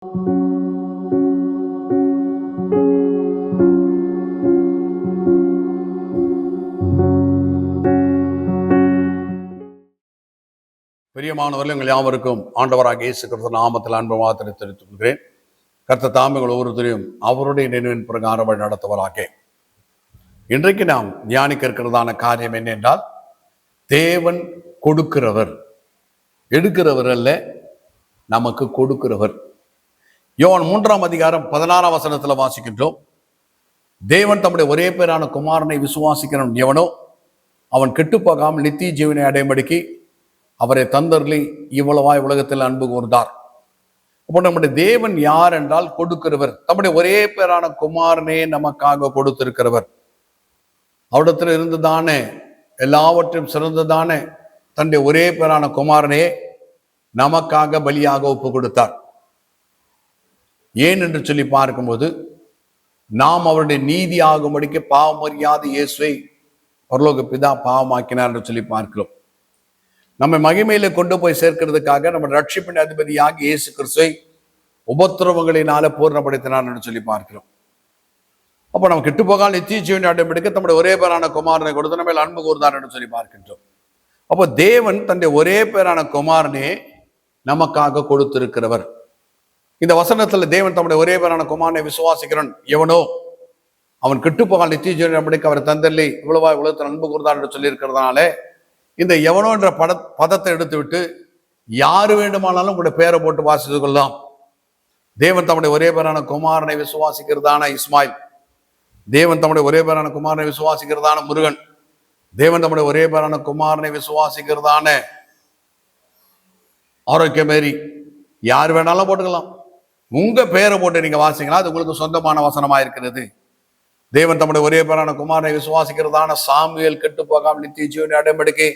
பிரியமானவர்கள், எங்கள் யாவருக்கும் ஆண்டவராக இயேசு கிறிஸ்து நாமத்தில் அன்பு மாத்திரை தெரிவித்துக் கொள்கிறேன். கர்த்தர் தாமிகள் ஒவ்வொருத்தரையும் அவருடைய நினைவின் பிரகாரம் வழி நடத்துவராக. இன்றைக்கு நாம் தியானிக்க இருக்கிறதான காரியம் என்ன என்றால், தேவன் கொடுக்கிறவர், எடுக்கிறவர் அல்ல, நமக்கு கொடுக்கிறவர். யோவான் 3ஆம் அதிகாரம் 16ஆம் வசனத்தில் வாசிக்கின்றோம். தேவன் தம்முடைய ஒரே பேரான குமாரனை விசுவாசிக்கிறவன் எவனோ அவன் கெட்டுப்போகாமல் நித்திய ஜீவனை அடையும்படிக்கு அவரை தந்தர்லி இவ்வளவாய் உலகத்தில் அன்பு கூர்ந்தார். அப்போ நம்முடைய தேவன் யார் என்றால் கொடுக்கிறவர். தம்முடைய ஒரே பேரான குமாரனே நமக்காக கொடுத்திருக்கிறவர். அவரிடத்தில் இருந்துதானே எல்லாவற்றையும் சிறந்ததானே தன்னுடைய ஒரே பேரான குமாரனே நமக்காக பலியாக ஒப்பு கொடுத்தார். ஏன் என்று சொல்லி பார்க்கும்போது, நாம் அவருடைய நீதி ஆகும்படிக்கு பாவமறியாத இயேசுவை பரலோக பிதா பாவமாக்கினார் என்று சொல்லி பார்க்கிறோம். நம்ம மகிமையில கொண்டு போய் சேர்க்கிறதுக்காக நம்ம ரட்சிப்பின் அதிபதியாக இயேசு கிறிஸ்துவை உபத்திரவங்களினால பூர்ணப்படுத்தினார் என்று சொல்லி பார்க்கிறோம். அப்போ நம்ம கெட்டு போகாமல் நித்திய ஜீவனை அடையப்படுக்க தம்முடைய ஒரே பேரான குமாரனை கொடுத்து நம்ம அன்பு கூர்ந்தார் என்று சொல்லி பார்க்கின்றோம். அப்போ தேவன் தன்னுடைய ஒரே பேரான குமாரனே நமக்காக கொடுத்திருக்கிறவர். இந்த வசனத்துல தேவன் தம்முடைய ஒரே பேரான குமாரனை விசுவாசிக்கிறவன் எவனோ அவன் கெட்டு போகாமல் நித்திய ஜீவனை அடையப்படுக்க அவர் தந்தல்லி இவ்வளவா உலகத்தில் அன்பு கூர்ந்தார் என்று சொல்லி இருக்கிறதுனால இந்த எவனோ என்ற பதத்தை எடுத்து விட்டு யாரு வேண்டுமானாலும் உங்களுடைய பேரை போட்டு வாசித்து கொள்ளலாம். தேவன் தம்முடைய ஒரே பேரான குமாரனை விசுவாசிக்கிறதான இஸ்மாயில், தேவன் தம்முடைய ஒரே பேரான குமாரனை விசுவாசிக்கிறதான முருகன், தேவன் தம்முடைய ஒரே பேரான குமாரனை விசுவாசிக்கிறதான ஆரோக்கியமேரி, யார் வேணாலும் போட்டுக்கலாம். உங்க பேரை போட்டு நீங்க வாசிக்கலாம், அது உங்களுக்கு சொந்தமான வசனமா இருக்கிறது. தேவன் தம்முடைய ஒரே பேரான குமாரனை விசுவாசிக்கிறதான சாமுவேல் கெட்டு போகாமல் நித்திய ஜீவனை அடையப்படுக்கை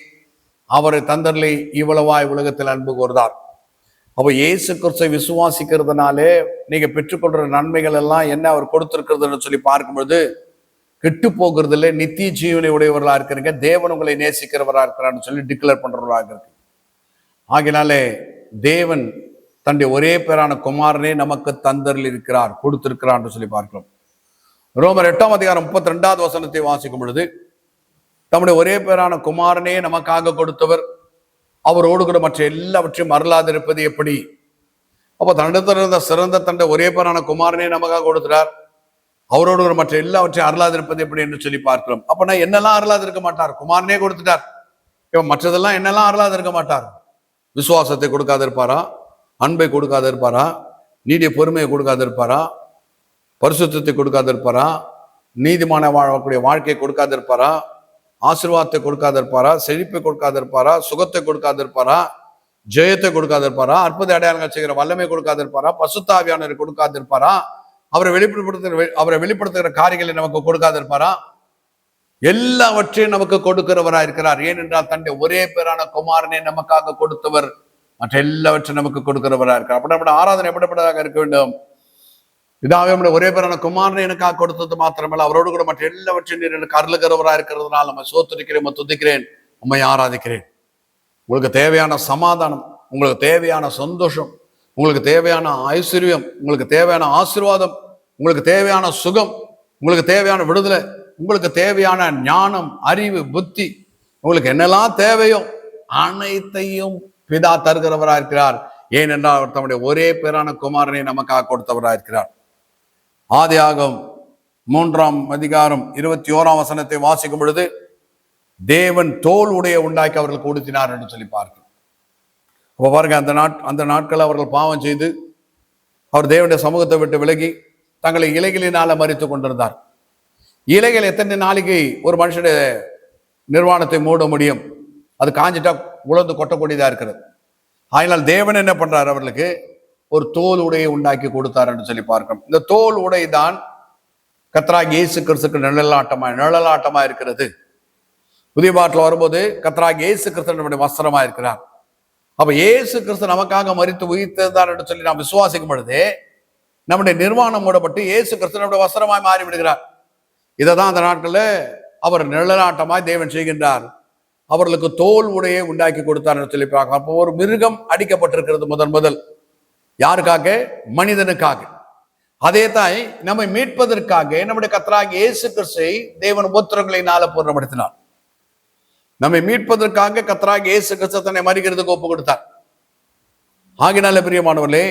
அவரை தந்தர்லி இவ்வளவாய் உலகத்தில் அன்பு கூர்ந்தார். அப்போ இயேசு கிறிஸ்துவை விசுவாசிக்கிறதுனாலே நீங்க பெற்றுக்கொள்ற நன்மைகள் எல்லாம் என்ன அவர் கொடுத்திருக்கிறதுன்னு சொல்லி பார்க்கும்பொழுது, கெட்டு போகிறது இல்லை, நித்திய ஜீவனை உடையவர்களா இருக்கிறீங்க, தேவன் உங்களை நேசிக்கிறவரா இருக்கிறான்னு சொல்லி டிக்ளேர் பண்றவர்களாக இருக்கு. ஆகினாலே தேவன் தன்னுடைய ஒரே பேரான குமாரனே நமக்கு தந்தரில் இருக்கிறார், கொடுத்திருக்கிறார் சொல்லி பார்க்கிறோம். ரோமர் 8ஆம் அதிகாரம் 32வது வசனத்தை வாசிக்கும் பொழுது, தம்முடைய ஒரே பேரான குமாரனே நமக்காக கொடுத்தவர் அவரோடு கூட மற்ற எல்லாவற்றையும் அருளாதிருப்பது எப்படி? அப்போ தன்னிடத்தில் இருந்த சிறந்த தன்னுடைய ஒரே பேரான குமாரனே நமக்காக கொடுக்கிறார், அவரோடு கூட மற்ற எல்லாவற்றையும் அருளாதிருப்பது எப்படி என்று சொல்லி பார்க்கிறோம். அப்ப என்னெல்லாம் அருளாதிருக்க மாட்டார்? குமாரனே கொடுத்துட்டார். இப்போ மற்றதெல்லாம் என்னெல்லாம் அருளாதிருக்க மாட்டார்? விசுவாசத்தை கொடுக்காது இருப்பாரா? அன்பை கொடுக்காது இருப்பாரா? நீடிய பொறுமையை கொடுக்காது இருப்பாரா? பரிசுத்தத்தை கொடுக்காது இருப்பாரா? நீதிமான வாழக்கூடிய வாழ்க்கையை கொடுக்காது இருப்பாரா? ஆசீர்வாதத்தை கொடுக்காது இருப்பாரா? செழிப்பை கொடுக்காது இருப்பாரா? சுகத்தை கொடுக்காது இருப்பாரா? ஜெயத்தை கொடுக்காது இருப்பாரா? அற்புத அடையாளங்கள் செய்கிற வல்லமை கொடுக்காது இருப்பாரா? பசுத்த ஆவியானவரை கொடுக்காது இருப்பாரா? அவரை வெளிப்படுத்துகிற காரியங்களை நமக்கு கொடுக்காது இருப்பாரா? எல்லாவற்றையும் நமக்கு கொடுக்கிறவரா இருக்கிறார். ஏனென்றால் தன்னுடைய ஒரே பேரான குமாரனை நமக்காக கொடுத்தவர் மற்ற எல்லாவற்றையும் நமக்கு கொடுக்கிறவரா இருக்கிறார். அப்படி நம்முடைய ஆராதனை எப்படிப்பட்டதாக இருக்க வேண்டும்? இதாவே நம்முடைய ஒரே பேரான குமாரனை எனக்காக கொடுத்தது மாத்திரமல்ல, அவரோடு கூட மற்ற எல்லாவற்றையும் நீர் எனக்கு அருளுகிறவராக இருக்கிறதுனால நம்ம சோத்திருக்கிறேன், துதிக்கிறேன், உண்மை ஆராதிக்கிறேன். உங்களுக்கு தேவையான சமாதானம், உங்களுக்கு தேவையான சந்தோஷம், உங்களுக்கு தேவையான ஐஸ்வர்யம், உங்களுக்கு தேவையான ஆசீர்வாதம், உங்களுக்கு தேவையான சுகம், உங்களுக்கு தேவையான விடுதலை, உங்களுக்கு தேவையான ஞானம், அறிவு, புத்தி, உங்களுக்கு என்னெல்லாம் தேவையோ அனைத்தையும் பிதா தருகிறவராக இருக்கிறார். ஏனென்றால் அவர் தம்முடைய ஒரே பேரான குமாரனை நமக்காக கொடுத்தவராக இருக்கிறார். ஆதியாகமம் 3ஆம் அதிகாரம் 21ஆம் வசனத்தை வாசிக்கும் பொழுது, தேவன் தோல் உடைய உண்டாக்கி அவர்களுக்கு உடுத்தினார் என்று சொல்லி பார்க்கிறோம். அப்ப பாருங்க, அந்த நாட்கள் அவர்கள் பாவம் செய்து அவர் தேவனுடைய சமூகத்தை விட்டு விலகி தங்களை இலைகளினால மறித்து கொண்டிருந்தார். இலைகள் எத்தனை நாளைக்கு ஒரு மனுஷனுடைய நிர்வாணத்தை மூட முடியும்? அது காஞ்சிட்டா உலர்ந்து கொட்டக்கூடியதா இருக்கிறது. ஆயினால் தேவன் என்ன பண்றார்? அவர்களுக்கு ஒரு தோல் உடையை உண்டாக்கி கொடுத்தார் என்று சொல்லி பார்க்கிறோம். இந்த தோல் உடை தான் கர்த்தராகிய இயேசு கிறிஸ்துக்கு நிழலாட்டமா இருக்கிறது. புதிய பாட்டில் வரும்போது கர்த்தராகிய இயேசு கிறிஸ்து நம்முடைய வஸ்திரமா இருக்கிறார். அப்ப இயேசு கிறிஸ்து நமக்காக மரித்து உயிர்த்தெழுந்தார் என்று சொல்லி நாம் விசுவாசிக்கும் பொழுது நம்முடைய நிர்வாணம் மூடப்பட்டு இயேசு கிறிஸ்து நம்முடைய வஸ்திரமாய் மாறி விடுகிறார். இதை தான் அந்த நாட்களில் அவர் நிழலாட்டமாய் தேவன் செய்கின்றார். அவர்களுக்கு தோல் உடையை உண்டாக்கி கொடுத்தார் என்று சொல்லி பார்க்கலாம். அப்போ ஒரு மிருகம் அடிக்கப்பட்டிருக்கிறது முதல் யாருக்காக? மனிதனுக்காக. அதே தாய் நம்மை மீட்பதற்காக நம்முடைய கர்த்தராகிய இயேசு கிறிஸ்துவை தேவன் உபத்திரவங்களினால பூரணப்படுத்தினார். நம்மை மீட்பதற்காக கர்த்தராகிய இயேசு கிறிஸ்து தன்னை மரிக்கிறதுக்கு ஒப்பு கொடுத்தார். ஆகினால பிரியமானவர்களே,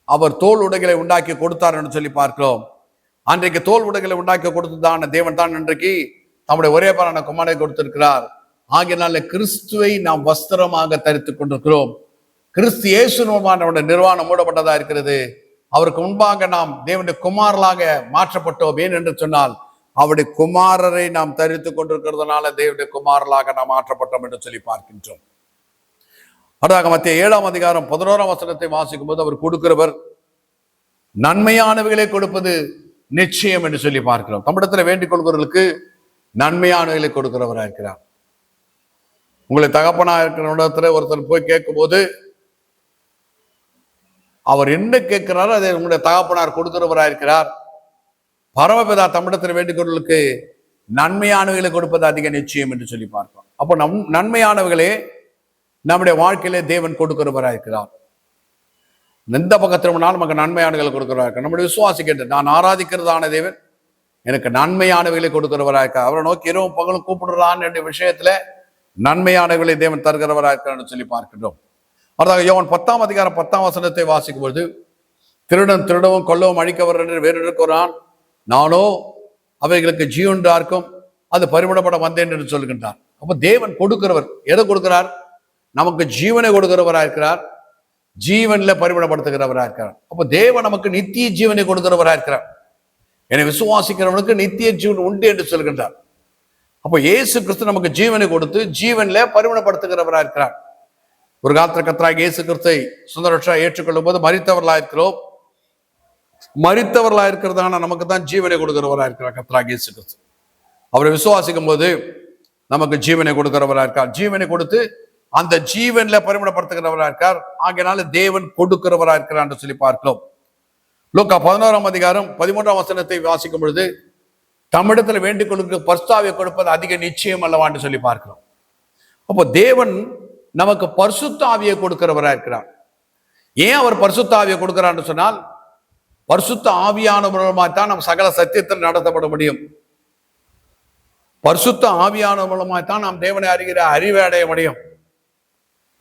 அவர் தோல் உடைகளை உண்டாக்கி கொடுத்தார் என்று சொல்லி பார்க்கிறோம். அன்றைக்கு தோல் உடைகளை உண்டாக்கி கொடுத்ததான தேவன் தான் இன்றைக்கு நம்முடைய ஒரே பேரான குமாரனை கொடுத்திருக்கிறார். ஆகினால கிறிஸ்துவை நாம் வஸ்திரமாக தரித்துக் கொண்டிருக்கிறோம். கிறிஸ்து இயேசு நம்முடைய நிர்வாணம் மூடப்பட்டதா இருக்கிறது. அவருக்கு முன்பாக நாம் தேவனுடைய குமாரலாக மாற்றப்பட்டோம். ஏன் என்று சொன்னால் அவருடைய குமாரரை நாம் தரித்துக் கொண்டிருக்கிறதுனால தேவனுடைய குமாரலாக நாம் மாற்றப்பட்டோம் என்று சொல்லி பார்க்கின்றோம். அடுத்தாக மத்திய 7ஆம் அதிகாரம் 11ஆம் வசனத்தை வாசிக்கும் போது அவர் கொடுக்கிறவர் நன்மையானவைகளை கொடுப்பது நிச்சயம் என்று சொல்லி பார்க்கிறோம். தமிழத்தில் வேண்டிக் கொள்கிறவர்களுக்கு நன்மையானவைகளை கொடுக்கிறவராக இருக்கிறார். உங்களை தகப்பனா இருக்கிற இடத்துல ஒருத்தர் போய் கேட்கும் போது அவர் என்ன கேட்கிறாரோ அதை உங்களுடைய தகப்பனார் கொடுக்கிறவராக இருக்கிறார். பரமபிதா தமிழத்தில் வேண்டிக் கொள்வர்களுக்கு நன்மையானவைகளை கொடுப்பது அதிக நிச்சயம் என்று சொல்லி பார்க்கிறோம். அப்போ நன்மையானவைகளே நம்முடைய வாழ்க்கையிலே தேவன் கொடுக்கிறவராக இருக்கிறார். எந்த பக்கத்தினாலும் நமக்கு நன்மையானவைகளை கொடுக்கிறவராக இருக்கிறார். நம்முடைய விசுவாசிக்கின்ற நான் ஆராதிக்கிறதான தேவன் எனக்கு நன்மையானவைகளை கொடுக்கிறவராக இருக்கிறார். அவரை நோக்கி இரவும் பகலும் கூப்பிடுறான் என்ற விஷயத்துல நன்மையானவைகளை தேவன் தருகிறவராக இருக்கிறார் சொல்லி பார்க்கின்றோம். அதாக யோவான் 10ஆம் அதிகாரம் 10ஆம் வசனத்தை வாசிக்கும் பொழுது திருடன் திருடவும் கொல்லவும் அழிக்கவர் என்று வேறு இருக்கிறான், நானோ அவைகளுக்கு ஜீவன்றார்க்கும் அது பரிமளப்பட வந்தேன் என்று சொல்கின்றார். அப்ப தேவன் கொடுக்கிறவர். எதை கொடுக்கிறார்? நமக்கு ஜீவனை கொடுக்கிறவராக இருக்கிறார், ஜீவன்ல பரிமளப்படுத்துகிறவராக இருக்கிறார். அப்போ தேவன் நமக்கு நித்திய ஜீவனை கொடுக்கிறவராக இருக்கிறார். என்னை விசுவாசிக்கிறவனுக்கு நித்திய ஜீவன் உண்டு என்று சொல்கின்றார். அப்போ இயேசு கிறிஸ்து நமக்கு ஜீவனை கொடுத்து ஜீவன்ல பரிமளப்படுத்துகிறவராக இருக்கிறார். ஒரு காலத்தில் கர்த்தராகிய இயேசு கிறிஸ்துவை சுந்தரட்சா ஏற்றுக்கொள்ளும் போது மரித்தவர்களா இருக்கிறோம். மரித்தவர்களா இருக்கிறதான நமக்கு தான் ஜீவனை கொடுக்கிறவராக இருக்கிறார் கர்த்தராகிய இயேசு கிறிஸ்து. அவரை விசுவாசிக்கும் போது நமக்கு ஜீவனை கொடுக்கிறவராக இருக்கார். ஜீவனை கொடுத்து அந்த ஜீவன்ல பரிமளப்படுத்துகிறவராக இருக்கார். ஆகையினால தேவன் கொடுக்கிறவராக இருக்கிறார் என்று சொல்லி பார்க்கிறோம். லூக்கா 11ஆம் அதிகாரம் 13ஆம் வசனத்தை வாசிக்கும் பொழுது தமிழத்துல வேண்டிக் கொள்ளுக்கு பரிசுத்தாவியை கொடுப்பது அதிக நிச்சயம் அல்லவான்னு சொல்லி பார்க்கிறோம். அப்போ தேவன் நமக்கு பரிசுத்த ஆவியை கொடுக்கிறவராக இருக்கிறார். ஏன் அவர் பரிசுத்த ஆவியை கொடுக்கிறான்னு சொன்னால் பரிசுத்த ஆவியான மூலமாய்த்தான் நாம் சகல சத்தியத்தில் நடத்தப்பட முடியும். பரிசுத்த ஆவியான மூலமாய்த்தான் நாம் தேவனை அறிகிற அறிவை அடைய முடியும்.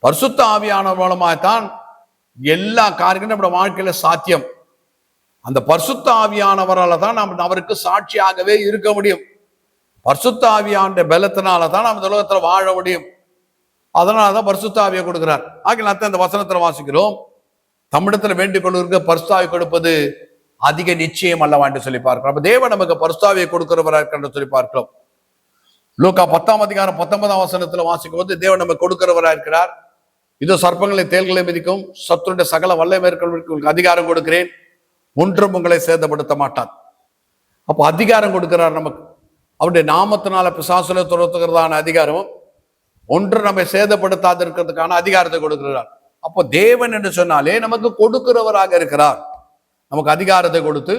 பரிசுத்த ஆவியான மூலமாய்த்தான் எல்லா காரியங்களும் நம்முடைய வாழ்க்கையில சாத்தியம். அந்த பரிசுத்த ஆவியானவரால் தான் நாம் அவருக்கு சாட்சியாகவே இருக்க முடியும். பரிசுத்த ஆவியான பலத்தினால தான் நாம் இந்த உலகத்துல வாழ முடியும். அதனாலதான் பரிசுத்த ஆவியை கொடுக்கிறார். ஆகிய அந்த வசனத்துல வாசிக்கிறோம், தமிழத்துல வேண்டிக் கொள்வதற்கு பரிசுத்த ஆவி கொடுப்பது அதிக நிச்சயம் அல்லவா என்று சொல்லி பார்க்கிறோம். அப்ப தேவன் நமக்கு பரிசுத்த ஆவியை கொடுக்கிறவராக என்று சொல்லி பார்க்கிறோம். லூக்கா 10ஆம் அதிகாரம் 19ஆம் வசனத்துல வாசிக்கும் போது தேவன் நமக்கு கொடுக்கிறவராக இருக்கிறார். இதோ சர்ப்பங்களை தேள்களை மிதிக்கும் சத்துருடைய சகல வல்லை மேற்கொள்வதற்கு அதிகாரம் கொடுக்கிறேன், ஒன்றும் உங்களை சேதப்படுத்த மாட்டார். அப்போ அதிகாரம் கொடுக்கிறார் நமக்கு. அவருடைய நாமத்தினால பிசாசுல துரத்துகிறதான அதிகாரமும் ஒன்று நம்மை சேதப்படுத்தாது இருக்கிறதுக்கான அதிகாரத்தை கொடுக்கிறார். அப்போ தேவன் என்று சொன்னாலே நமக்கு கொடுக்கிறவராக இருக்கிறார். நமக்கு அதிகாரத்தை கொடுத்து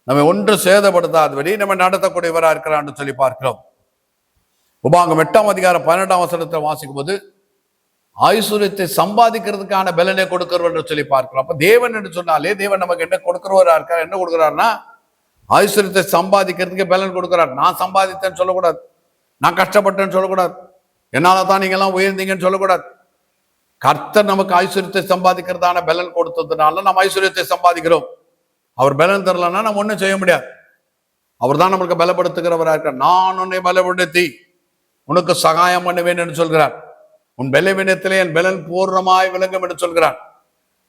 நம்ம ஒன்று சேதப்படுத்தாதபடி நம்ம நடத்தக்கூடியவராக இருக்கிறார் என்று சொல்லி பார்க்கிறோம். உபாகம் 8ஆம் அதிகாரம் 12ஆம் வசனத்தை வாசிக்கும் போது ஐஸ்வர்யத்தை சம்பாதிக்கிறதுக்கான பலனை கொடுக்கிறவர் என்று சொல்லி பார்க்கிறோம். அப்ப தேவன் என்று சொன்னாலே தேவன் நமக்கு என்ன கொடுக்கிறவரா இருக்கார்? என்ன கொடுக்கிறார்னா ஐஸ்வர்யத்தை சம்பாதிக்கிறதுக்கு பலன் கொடுக்கிறார். நான் சம்பாதித்தேன்னு சொல்லக்கூடாது, நான் கஷ்டப்பட்டேன்னு சொல்லக்கூடாது, என்னால தான் நீங்க எல்லாம் உயர்ந்தீங்கன்னு சொல்லக்கூடாது. கர்த்தர் நமக்கு ஐஸ்வர்யத்தை சம்பாதிக்கிறதான பலன் கொடுத்ததுனால நம்ம ஐஸ்வர்யத்தை சம்பாதிக்கிறோம். அவர் பலன் தரலன்னா நம்ம ஒன்றும் செய்ய முடியாது. அவர் தான் நம்மளுக்கு பலப்படுத்துகிறவராக இருக்கார். நான் உன்னை பலப்படுத்தி உனக்கு சகாயம் பண்ணுவேன் என்று சொல்கிறார். உன் பலவீனத்திலே என் பலன் பூர்ணமாய் விளங்கும் என்று சொல்கிறார்.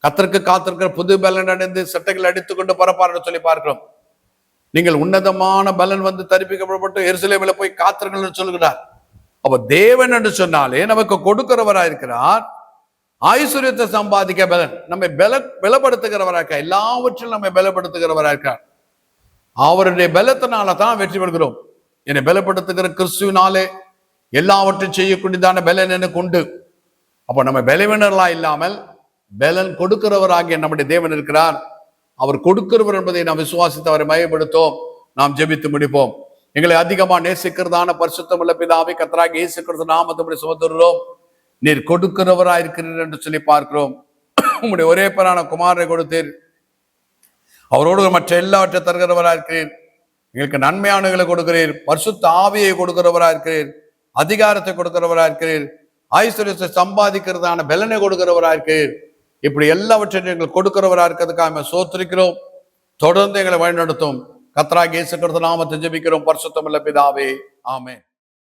கர்த்தருக்கு காத்திருக்கிற புது பலன் அடைந்து சட்டைகள் அடித்துக் கொண்டு பரப்பார் என்று சொல்லி பார்க்கிறோம். நீங்கள் உன்னதமான பலன் வந்து தரிப்பிக்கப்பட்டு எருசலேமில் போய் காத்திருங்கள் என்று சொல்கிறார். அப்ப தேவன் என்று சொன்னாலே நமக்கு கொடுக்கிறவராக இருக்கிறார். ஐஸ்வர்யத்தை சம்பாதிக்க பலன் நம்மை பலப்படுத்துகிறவராக, எல்லாவற்றிலும் நம்மை பலப்படுத்துகிறவராக இருக்கிறார். அவருடைய பலத்தினால தான் வெற்றி பெறுகிறோம். என்னை பலப்படுத்துகிற கிறிஸ்துவினாலே எல்லாவற்றையும் செய்யக்கூடியதான பலன் எனக்கு உண்டு. அப்ப நம்ம பலவீனர்களா இல்லாமல் பலன் கொடுக்கிறவராகிய நம்முடைய தேவன் இருக்கிறார். அவர் கொடுக்கிறவர் என்பதை நாம் விசுவாசித்து அவரை மையப்படுத்தோம். நாம் ஜெபித்து முடிப்போம். எங்களை அதிகமா நேசிக்கிறதான பரிசுத்தமுள்ள பிதாவை கர்த்தராகிய இயேசு கிறிஸ்து நாமத்தை சுமத்துகிறோம். நீர் கொடுக்கிறவராய் இருக்கிறீர் என்று சொல்லி பார்க்கிறோம். உம்முடைய ஒரே பேரான குமாரனை கொடுத்தீர். அவரோடு மற்ற எல்லாவற்றை தருகிறவராக இருக்கிறீர். எங்களுக்கு நன்மையானங்களை கொடுக்கிறீர். பரிசுத்த ஆவியை கொடுக்கிறவராக இருக்கிறீர். அதிகாரத்தை கொடுக்கிறவராக இருக்கிறீர். ஐஸ்வர்யத்தை சம்பாதிக்கிறதான பலனை கொடுக்கிறவராக இருக்கிறீர். இப்படி எல்லாவற்றையும் எங்களுக்கு கொடுக்கிறவராக இருக்கிறதுக்காக சோத்திரிக்கிறோம். தொடர்ந்து எங்களை வழிநடத்தும். கர்த்தராகிய இயேசு கிறிஸ்து நாமத்தை ஜெபிக்கிறோம் பரிசுத்தமுள்ள பிதாவே, ஆமென்.